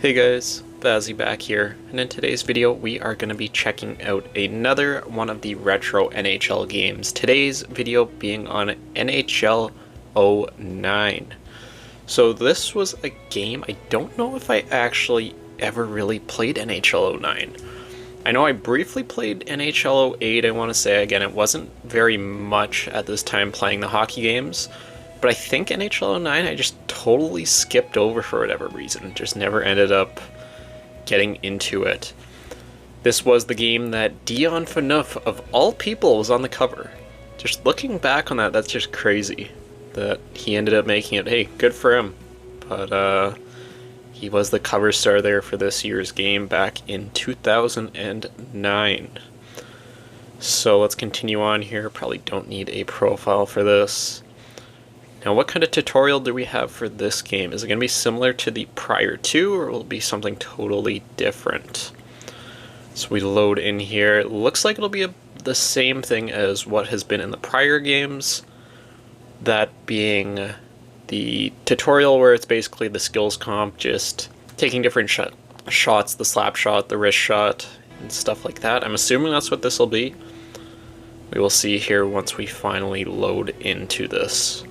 Hey guys, Bazzy back here, and in today's video we are going to be checking out another one of the retro NHL games. Today's video being on NHL 09. So this was a game, I don't know if I actually ever really played NHL 09. I know I briefly played NHL 08, I want to say. Again, it wasn't very much at this time playing the hockey games. But I think NHL 09 I just totally skipped over for whatever reason. Just never ended up getting into it. This was the game that Dion Phaneuf, of all people, was on the cover. Just looking back on that, that's just crazy. That he ended up making it. Hey, good for him. But he was the cover star there for this year's game back in 2009. So let's continue on here. Probably don't need a profile for this. Now, what kind of tutorial do we have for this game? Is it going to be similar to the prior two, or will it be something totally different? So we load in here. It looks like it'll be the same thing as what has been in the prior games. That being the tutorial where it's basically the skills comp, just taking different shots, the slap shot, the wrist shot, and stuff like that. I'm assuming that's what this will be. We will see here once we finally load into this.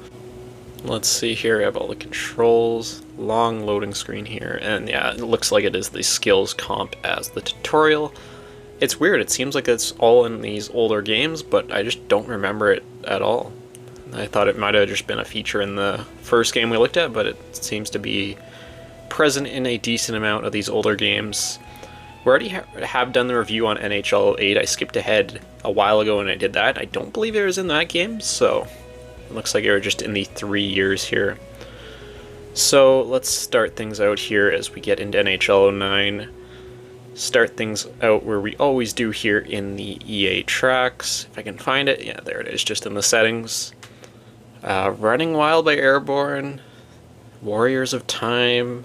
Let's see here, I have all the controls, long loading screen here, and yeah, it looks like it is the skills comp as the tutorial. It's weird, it seems like it's all in these older games, but I just don't remember it at all. I thought it might have just been a feature in the first game we looked at, but it seems to be present in a decent amount of these older games. We already have done the review on NHL 08, I skipped ahead a while ago when I did that. I don't believe it was in that game, so it looks like you're just in the 3 years here. So let's start things out here as we get into NHL 09. Start things out where we always do here in the EA tracks. If I can find it, yeah, there it is, just in the settings. Running Wild by Airborne, Warriors of Time,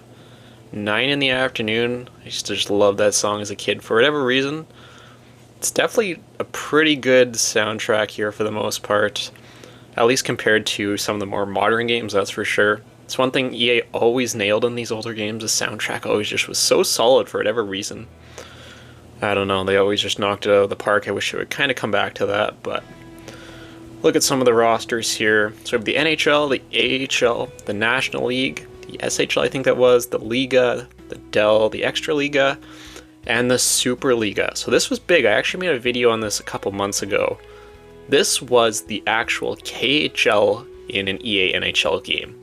9 in the Afternoon. I used to just love that song as a kid for whatever reason. It's definitely a pretty good soundtrack here for the most part. At least compared to some of the more modern games, that's for sure. It's one thing EA always nailed in these older games, the soundtrack always just was so solid for whatever reason. I don't know, they always just knocked it out of the park. I wish it would kind of come back to that, but look at some of the rosters here. So we have the NHL, the AHL, the National League, the SHL I think that was, the Liga, the Dell, the Extra Liga, and the Super Liga. So this was big. I actually made a video on this a couple months ago. This was the actual KHL in an EA NHL game.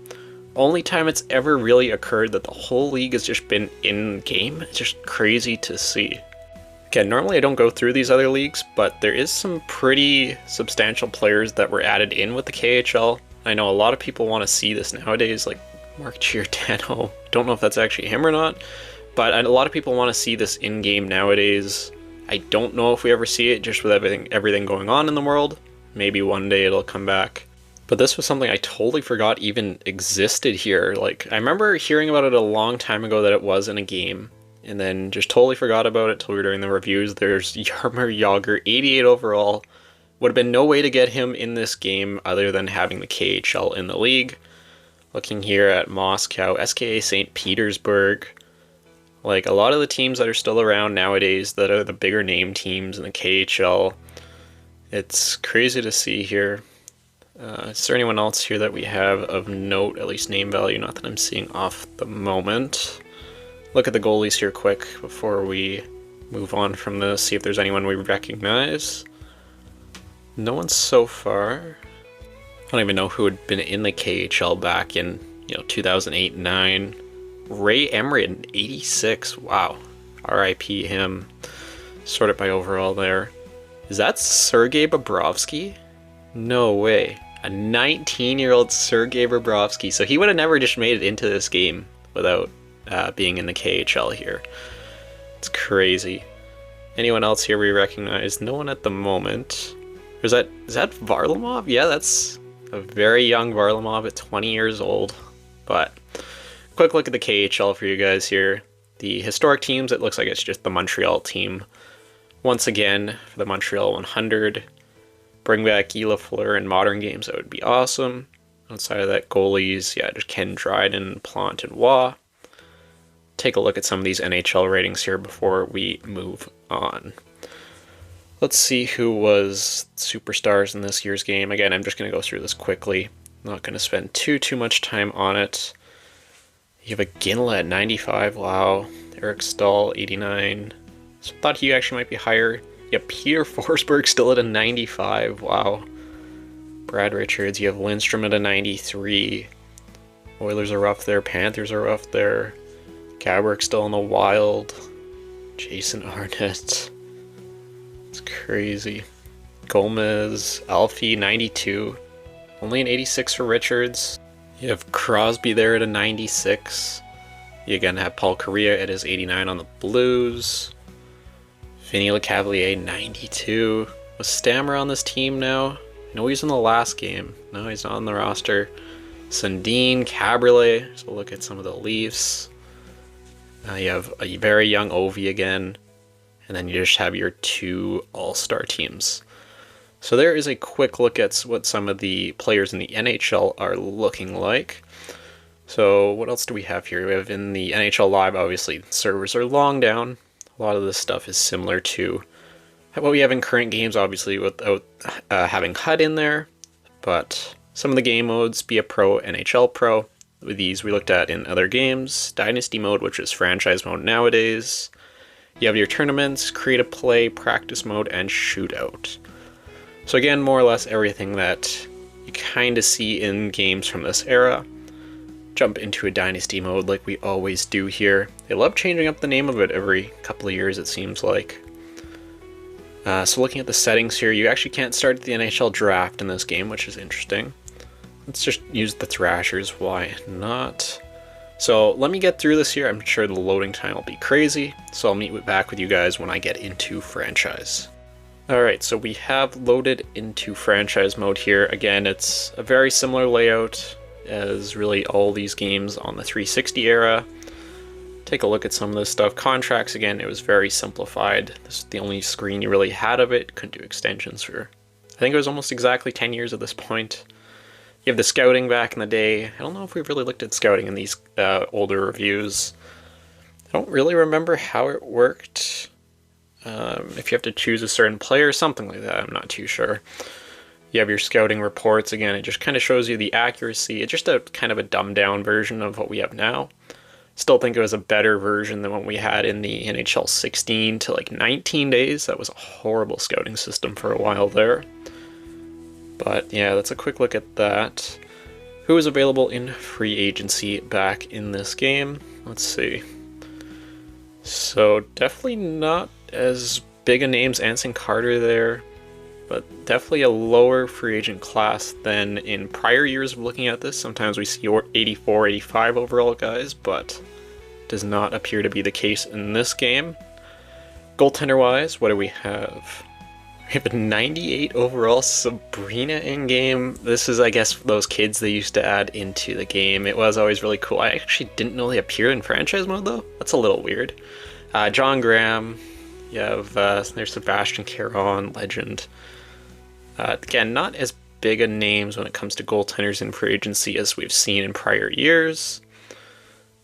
Only time it's ever really occurred that the whole league has just been in-game. It's just crazy to see. Again, normally I don't go through these other leagues, but there is some pretty substantial players that were added in with the KHL. I know a lot of people want to see this nowadays, like Mark Giordano. Don't know if that's actually him or not, but a lot of people want to see this in-game nowadays. I don't know if we ever see it, just with everything going on in the world. Maybe one day it'll come back. But this was something I totally forgot even existed here. Like, I remember hearing about it a long time ago that it was in a game, and then just totally forgot about it till we were doing the reviews. There's Jaromir Jagr, 88 overall. Would have been no way to get him in this game other than having the KHL in the league. Looking here at Moscow, SKA St. Petersburg. Like, a lot of the teams that are still around nowadays that are the bigger name teams in the KHL, it's crazy to see here. Is there anyone else here that we have of note, at least name value? Not that I'm seeing off the moment. Look at the goalies here quick before we move on from this, see if there's anyone we recognize. No one so far. I don't even know who had been in the KHL back in 2008-9. Ray Emery in 86. Wow. R.I.P. him. Sort it by overall there. Is that Sergei Bobrovsky? No way. A 19-year-old Sergei Bobrovsky. So he would have never just made it into this game without being in the KHL here. It's crazy. Anyone else here we recognize? No one at the moment. Is that Varlamov? Yeah, that's a very young Varlamov at 20 years old. But quick look at the KHL for you guys here. The historic teams, it looks like it's just the Montreal team. Once again, for the Montreal 100, bring back Guy Lafleur in modern games, that would be awesome. Outside of that, goalies, yeah, just Ken Dryden, Plante, and Waugh. take a look at some of these NHL ratings here before we move on. Let's see who was superstars in this year's game. Again, I'm just going to go through this quickly. Not going to spend too much time on it. You have a Ginla at 95. Wow. Eric Stahl, 89. So thought he actually might be higher. Yeah, Peter Forsberg still at a 95. Wow. Brad Richards. You have Lindstrom at a 93. Oilers are rough there. Panthers are rough there. Gaborik still in the Wild. Jason Arnott. It's crazy. Gomez. Alfie, 92. Only an 86 for Richards. You have Crosby there at a 96. You again have Paul Kariya at his 89 on the Blues. Vinny Lecavalier, 92. Was Stammer on this team now? I know he's in the last game. No, he's not on the roster. Sundin, Cabriolet. So look at some of the Leafs. You have a very young Ovi again. And then you just have your two all-star teams. So there is a quick look at what some of the players in the NHL are looking like. So what else do we have here? We have in the NHL Live, obviously, servers are long down. A lot of this stuff is similar to what we have in current games, obviously, without having HUD in there. But some of the game modes, be a Pro, NHL Pro. With these we looked at in other games. Dynasty mode, which is franchise mode nowadays. You have your tournaments, create a play, practice mode, and shootout. So again, more or less everything that you kind of see in games from this era. Jump into a Dynasty mode like we always do here. They love changing up the name of it every couple of years, it seems like. So looking at the settings here, you actually can't start the NHL draft in this game, which is interesting. Let's just use the Thrashers, why not? So let me get through this here. I'm sure the loading time will be crazy, so I'll meet back with you guys when I get into franchise. Alright, so we have loaded into franchise mode here. Again, it's a very similar layout as really all these games on the 360 era. Take a look at some of this stuff. Contracts, again, it was very simplified. This is the only screen you really had of it. Couldn't do extensions for, I think it was almost exactly 10 years at this point. You have the scouting back in the day. I don't know if we've really looked at scouting in these older reviews. I don't really remember how it worked. If you have to choose a certain player or something like that, I'm not too sure. You have your scouting reports. Again, it just kind of shows you the accuracy. It's just a kind of a dumbed down version of what we have now. Still think it was a better version than what we had in the NHL 16 to like 19 days. That was a horrible scouting system for a while there. But yeah, that's a quick look at that. Who is available in free agency back in this game? Let's see. So definitely not as big a name as Anson Carter there, but definitely a lower free agent class than in prior years of looking at this. Sometimes we see 84, 85 overall guys, but does not appear to be the case in this game. Goaltender wise, what do we have? We have a 98 overall Sabrina in game. This is, I guess, those kids they used to add into the game. It was always really cool. I actually didn't know they appeared in franchise mode though. That's a little weird. John Graham. You have, there's Sebastian Caron, legend. Again, not as big a names when it comes to goaltenders in free agency as we've seen in prior years.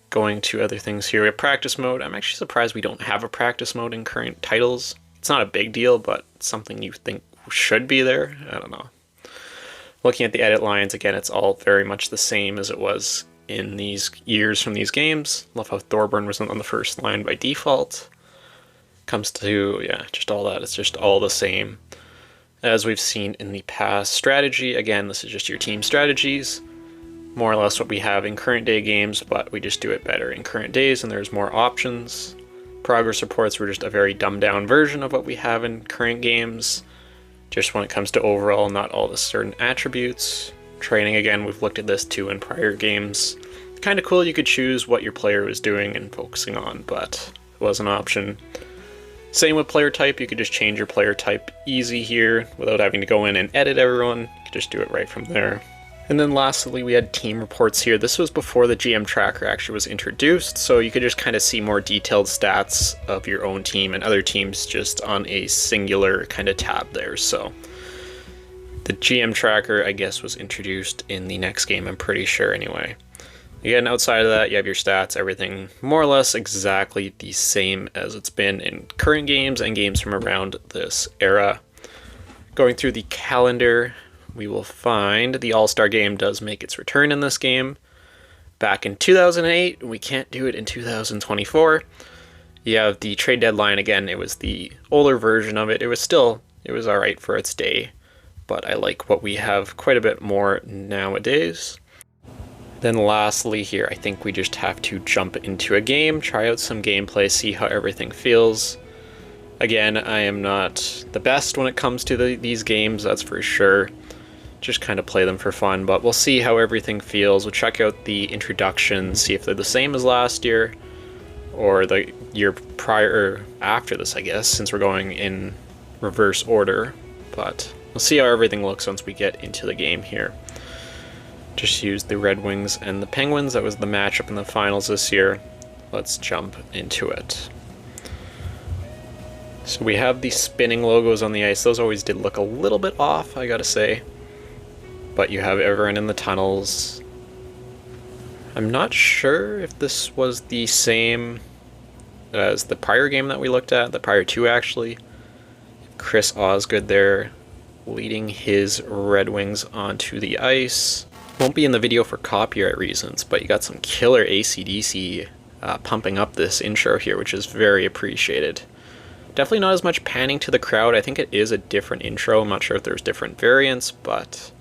Going to other things here, we have practice mode. I'm actually surprised we don't have a practice mode in current titles. It's not a big deal, but something you think should be there. I don't know. Looking at the edit lines, again, it's all very much the same as it was in these years from these games. Love how Thorburn wasn't on the first line by default. Comes to, yeah, just all that. It's just all the same as we've seen in the past. Strategy, again, this is just your team strategies. More or less what we have in current day games, but we just do it better in current days and there's more options. Progress reports were just a very dumbed down version of what we have in current games. Just when it comes to overall, not all the certain attributes. Training, again, we've looked at this too in prior games. Kind of cool, you could choose what your player was doing and focusing on, but it was an option. Same with player type, you could just change your player type easy here without having to go in and edit everyone. You could just do it right from there. And then lastly, we had team reports here. This was before the GM tracker actually was introduced, so you could just kind of see more detailed stats of your own team and other teams just on a singular kind of tab there. So the GM tracker, I guess, was introduced in the next game, I'm pretty sure anyway. Again, outside of that, you have your stats, everything more or less exactly the same as it's been in current games and games from around this era. Going through the calendar, we will find the All-Star Game does make its return in this game. Back in 2008, we can't do it in 2024. You have the trade deadline again. It was the older version of it. It was alright for its day, but I like what we have quite a bit more nowadays. Then lastly here, I think we just have to jump into a game, try out some gameplay, see how everything feels. Again, I am not the best when it comes to these games, that's for sure. Just kind of play them for fun, but we'll see how everything feels. We'll check out the introductions, see if they're the same as last year, or the year prior, or after this, I guess, since we're going in reverse order. But we'll see how everything looks once we get into the game here. Just used the Red Wings and the Penguins. That was the matchup in the finals this year. Let's jump into it. So we have the spinning logos on the ice. Those always did look a little bit off, I gotta say. But you have everyone in the tunnels. I'm not sure if this was the same as the prior game that we looked at, the prior two actually. Chris Osgood there leading his Red Wings onto the ice. Won't be in the video for copyright reasons, but you got some killer AC/DC pumping up this intro here, which is very appreciated. Definitely not as much panning to the crowd. I think it is a different intro. I'm not sure if there's different variants, but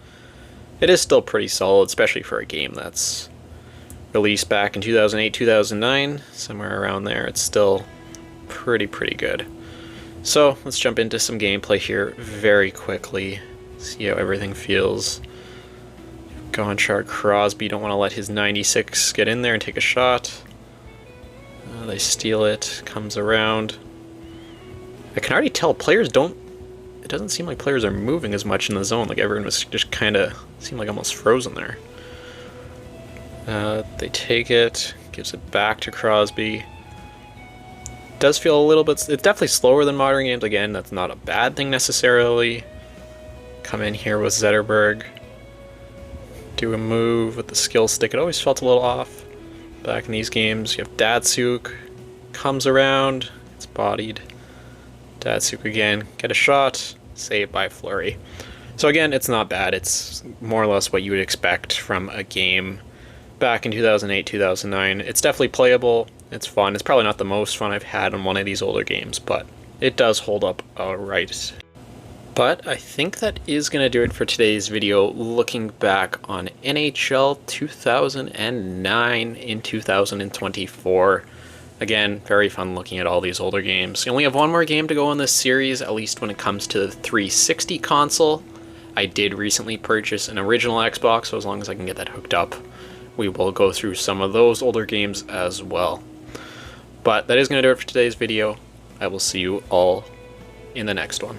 it is still pretty solid, especially for a game that's released back in 2008, 2009, somewhere around there. It's still pretty good. So let's jump into some gameplay here very quickly, see how everything feels. Gonchar, Crosby, don't want to let his 96 get in there and take a shot. They steal it, comes around. I can already tell players don't, it doesn't seem like players are moving as much in the zone, like everyone was just kind of, seemed like almost frozen there. They take it, gives it back to Crosby. Does feel a little bit, it's definitely slower than modern games. Again, that's not a bad thing necessarily. Come in here with Zetterberg. Do a move with the skill stick. It always felt a little off back in these games. You have Datsuk, comes around, it's bodied. Datsuk again, get a shot, saved by Fleury. So again, it's not bad. It's more or less what you would expect from a game back in 2008, 2009. It's definitely playable. It's fun. It's probably not the most fun I've had on one of these older games, but it does hold up alright. But I think that is going to do it for today's video, looking back on NHL 2009 in 2024. Again, very fun looking at all these older games. You only have one more game to go in this series, at least when it comes to the 360 console. I did recently purchase an original Xbox, so as long as I can get that hooked up, we will go through some of those older games as well. But that is going to do it for today's video. I will see you all in the next one.